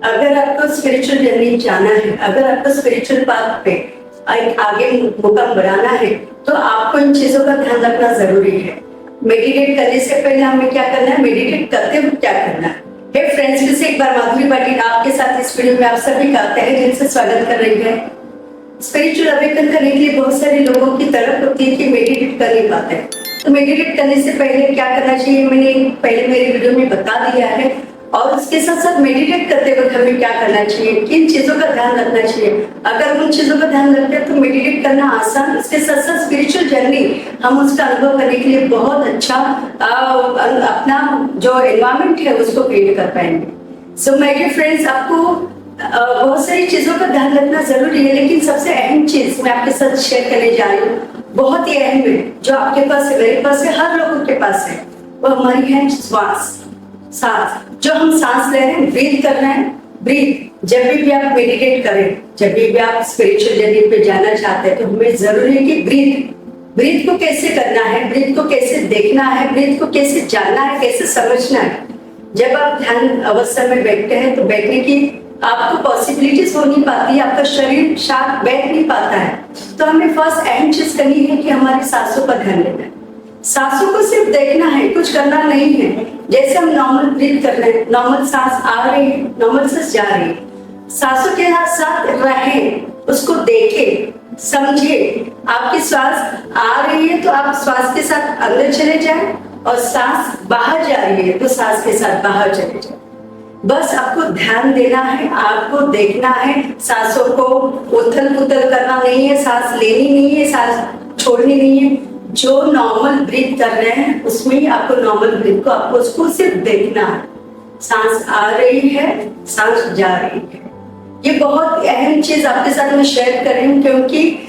अगर आपको spiritual journey जाना है, अगर आपको स्पिरिचुअल पाथ पे आगे मुकाम बनाना है, तो आपको इन चीजों का ध्यान रखना जरूरी है। मेडिटेट करने से पहले हमें क्या करना है, मेडिटेट करते हुए क्या करना है। हे फ्रेंड्स, फिर से एक बार माधुरी पाटिल आपके साथ इस वीडियो में आप सभी का तहे दिल से स्वागत कर रही है। स्पिरिचुअल अवेकन करने के लिए बहुत सारे लोगों की तड़प होती है कि मेडिटेट कर नहीं पाते हैं। तो मेडिटेट करने से पहले क्या करना चाहिए, मैंने पहले मेरे वीडियो में बता दिया है। और उसके साथ साथ मेडिटेट करते वक्त हमें क्या करना चाहिए, किन चीजों का ध्यान रखना चाहिए। अगर उन चीजों का ध्यान रखते हैं तो मेडिटेट करना आसान, उसके साथ साथ स्पिरिचुअल जर्नी हम उसका अनुभव करने के लिए बहुत अच्छा अपना जो एनवायरमेंट है उसको क्रिएट कर पाएंगे। सो माय डियर फ्रेंड्स, आपको बहुत सारी चीजों का ध्यान रखना जरूरी है, लेकिन सबसे अहम चीज मैं आपके साथ शेयर करने जा रही हूँ, बहुत ही अहम है, जो आपके पास है, मेरे पास है, हर लोगों के पास है, वो हमारी है सांस। जो हम सांस ले रहे हैं, ब्रीथ कर रहे हैं, ब्रीथ। जब भी आप मेडिटेट करें, जब भी आप स्पिरिचुअल जर्नी पे जाना चाहते हैं, तो हमें जरूरी है कि ब्रीथ को कैसे करना है, ब्रीथ को कैसे देखना है, ब्रीथ को कैसे जानना है, कैसे समझना है। जब आप ध्यान अवस्था में बैठते हैं तो बैठने की आपको पॉसिबिलिटीज हो नहीं पाती, आपका शरीर शांत बैठ नहीं पाता है। तो हमें फर्स्ट अहम चीज करनी है कि हमारी सांसों पर ध्यान देना है। सांसों को सिर्फ देखना है, कुछ करना नहीं है। जैसे हम नॉर्मल ब्रीथ कर रहे हैं, नॉर्मल सांस आ रही है, नॉर्मल सांस जा रही है, सांसों के साथ रहें, उसको देखें, समझिए। आपकी श्वास आ रही है तो आप श्वास के साथ अंदर चले जाएं, और सांस बाहर जा रही है तो सांस के साथ बाहर चले जाएं। बस आपको ध्यान देना है, आपको देखना है, सांसों को उथल पुथल करना नहीं है, सांस लेनी नहीं है, सांस छोड़नी नहीं है। जो नॉर्मल ब्रीथ कर रहे हैं उसमें ही आपको नॉर्मल ब्रीथ को आपको उसको सिर्फ देखना है। सांस आ रही है, सांस जा रही है। ये बहुत अहम चीज आपके साथ मैं शेयर कर रही हूँ, क्योंकि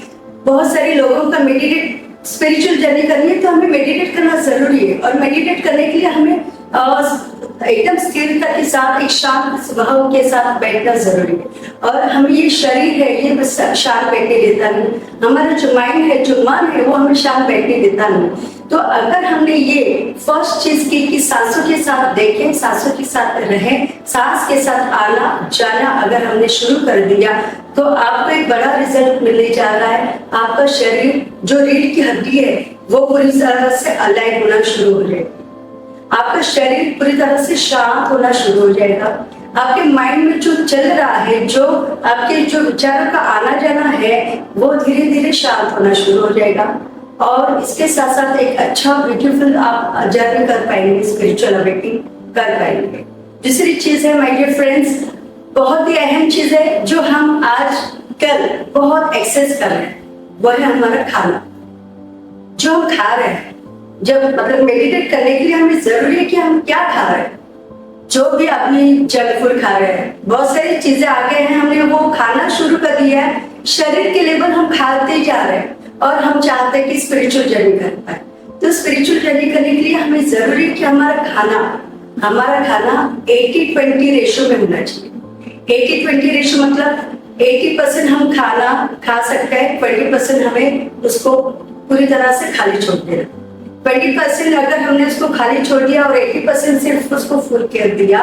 बहुत सारे लोगों का मेडिटेट स्पिरिचुअल जर्नी करनी है तो हमें मेडिटेट करना जरूरी है। और मेडिटेट करने के लिए हमें एकदम स्थिरता के साथ, एक शांत स्वभाव के साथ बैठना जरूरी है। और हम ये शरीर है, ये शांत बैठने देता नहीं। हमारा जो माइंड है, जो मन है, वो हमें शांत बैठने देता नहीं। तो अगर हमने ये फर्स्ट चीज की कि सांसों के साथ देखें, सांसों के साथ रहें, सांस के साथ आना जाना अगर हमने शुरू कर दिया, तो आपको एक बड़ा रिजल्ट मिलने जा रहा है। आपका शरीर, जो रीढ़ की हड्डी है, वो पूरी तरह से अलाइन होना शुरू हो जाएगा। आपका शरीर पूरी तरह से शांत होना शुरू हो जाएगा। आपके माइंड में जो चल रहा है, जो आपके जो विचारों का आना जाना है, वो धीरे धीरे शांत होना शुरू हो जाएगा। और इसके साथ साथ एक अच्छा ब्यूटीफुल आप जर्नी कर पाएंगे, स्पिरिचुअल अवेकनिंग कर पाएंगे। दूसरी चीज है माय डियर फ्रेंड्स, बहुत ही अहम चीज है जो हम आज कल बहुत एक्सेस कर रहे हैं, वो है हमारा खाना। जो हम खा रहे हैं, जब मतलब मेडिटेट करने के लिए हमें जरूरी है कि हम क्या खा रहे हैं। जो भी अपनी जंक फूड खा रहे हैं, बहुत सारी चीजें आ गए हैं, हमने वो खाना शुरू कर दिया है, शरीर के लेवल हम खाते जा रहे हैं, और हम चाहते हैं कि स्पिरिचुअल जर्नी कर पाए। तो स्पिरिचुअल जर्नी करने के लिए हमें जरूरी है कि हमारा खाना 80-20 रेशो में होना चाहिए। 80-20 रेशो मतलब 80% हम खाना खा सकते हैं, 20% हमें उसको पूरी तरह से खाली छोड़ देना। 20% अगर हमने उसको खाली छोड़ दिया और 80% सिर्फ उसको फुल कर दिया,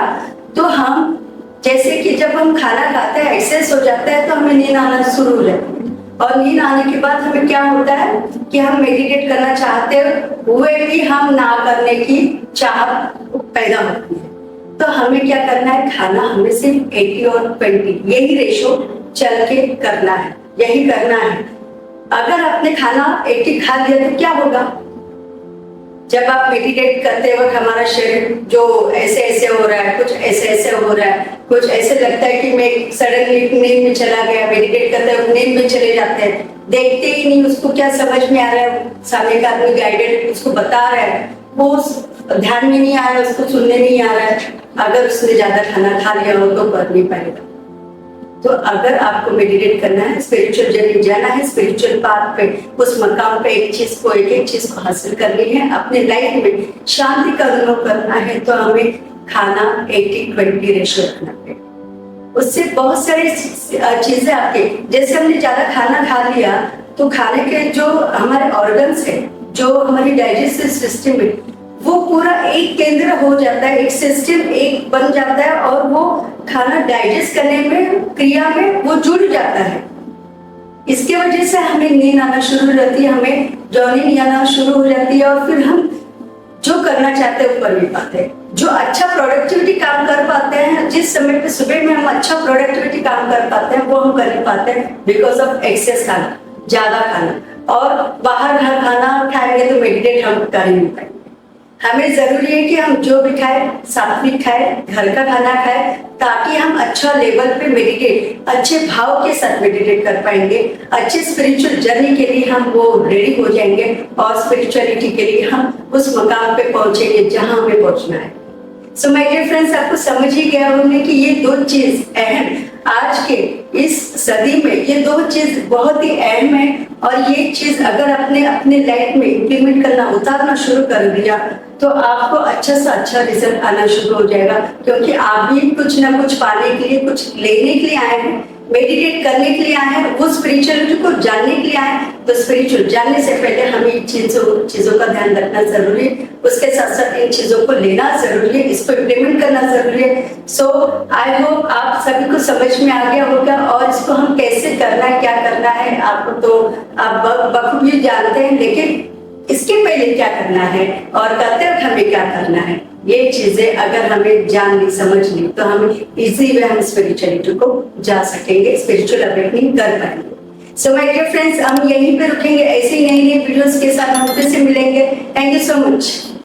तो हम जैसे कि जब हम खाना खाते हैं, एक्सेस हो जाता है, तो हमें नींद आना शुरू हो जाती है। और नींद आने के बाद हमें क्या होता है कि हम मेडिटेट करना चाहते हुए भी हम ना करने की चाहत पैदा होती है। तो हमें क्या करना है, खाना हमें सिर्फ 80 और 20 यही रेशो चल के करना है, यही करना है। अगर आपने खाना 80 खा लिया तो क्या होगा, जब आप मेडिटेट करते वक्त हमारा शरीर जो ऐसे ऐसे हो रहा है, कुछ ऐसे ऐसे हो रहा है, कुछ ऐसे लगता है कि मैं सडनली नींद में चला गया। मेडिटेट करते वक्त नींद में चले जाते हैं, देखते ही नहीं, उसको क्या समझ में आ रहा है, सामने का आदमी गाइडेड उसको बता रहा है, वो ध्यान में नहीं आ रहा है, उसको सुनने नहीं आ रहा है। अगर उसने ज्यादा खाना खा लिया हो तो कर नहीं पाएगा। तो अगर आपको मेडिटेट करना है, स्पिरिचुअल जर्नी जाना है, स्पिरिचुअल पाथ पे, उस मकाम पे एक चीज को हासिल करनी है, अपने लाइफ में शांति का अनुभव करना है, तो हमें खाना 80-20 रेशो रखना पड़ेगा। उससे बहुत सारी चीजें आपके, जैसे हमने ज्यादा खाना खा लिया तो खाने के जो हमारे ऑर्गन्स है, जो हमारी डाइजेस्टिव सिस्टम है, वो पूरा एक केंद्र हो जाता है, एक सिस्टम एक बन जाता है, और वो खाना डाइजेस्ट करने में, क्रिया में वो जुड़ जाता है। इसके वजह से हमें नींद आना शुरू हो जाती है, हमें जॉइनिंग आना शुरू हो जाती है और फिर हम जो करना चाहते हैं वो कर नहीं पाते। जो अच्छा प्रोडक्टिविटी काम कर पाते हैं, जिस समय पे सुबह में हम अच्छा प्रोडक्टिविटी काम कर पाते हैं, वो हम कर नहीं पाते हैं बिकॉज ऑफ एक्सेस खाना, ज्यादा खाना। और बाहर का खाना खाएंगे तो मेडिटेट हम कर नहीं पाएंगे। हमें जरूरी है कि हम जो भी खाए सात्विक खाए, घर का खाना खाए, ताकि हम अच्छा लेवल पे मेडिटेट, अच्छे भाव के साथ मेडिटेट कर पाएंगे। अच्छे स्पिरिचुअल जर्नी के लिए हम वो रेडी हो जाएंगे और स्पिरिचुअलिटी के लिए हम उस मकाम पे पहुंचेंगे जहां हमें पहुंचना है। सो माय डियर फ्रेंड्स, आपको समझ ही गया होंगे कि ये दो चीज अहम, आज के इस सदी में ये दो चीज बहुत ही अहम है। और ये चीज अगर आपने अपने लाइफ में इम्प्लीमेंट करना, उतारना शुरू कर दिया तो आपको अच्छा से अच्छा रिजल्ट आना शुरू हो जाएगा। क्योंकि आप भी कुछ ना कुछ पाने के लिए, कुछ लेने के लिए आए हैं, मेडिटेट करने के लिए आए हैं, वो स्पिरिचुअलिटी को जानने के लिए आए हैं। तो स्पिरिचुअल जानने से पहले हमें इन चीजों का ध्यान रखना जरूरी है, उसके साथ साथ इन चीजों को लेना जरूरी है, इसको इम्प्लीमेंट करना जरूरी है। सो आई होप आप सभी को समझ में आ गया होगा और इसको हम कैसे करना है, क्या करना है, आपको तो आप बखूबी जानते हैं। लेकिन इसके पहले क्या करना है और करते वक्त हमें क्या करना है, ये चीजें अगर हमें जान ली, समझ ली, तो हम इजी वे हम स्पिरिचुअलिटी को जा सकेंगे, स्पिरिचुअल अवेकनिंग कर पाएंगे। सो माय डियर फ्रेंड्स, हम यहीं पे रुकेंगे। ऐसे ही नई नई वीडियोस के साथ हम फिर से मिलेंगे। Thank you so much.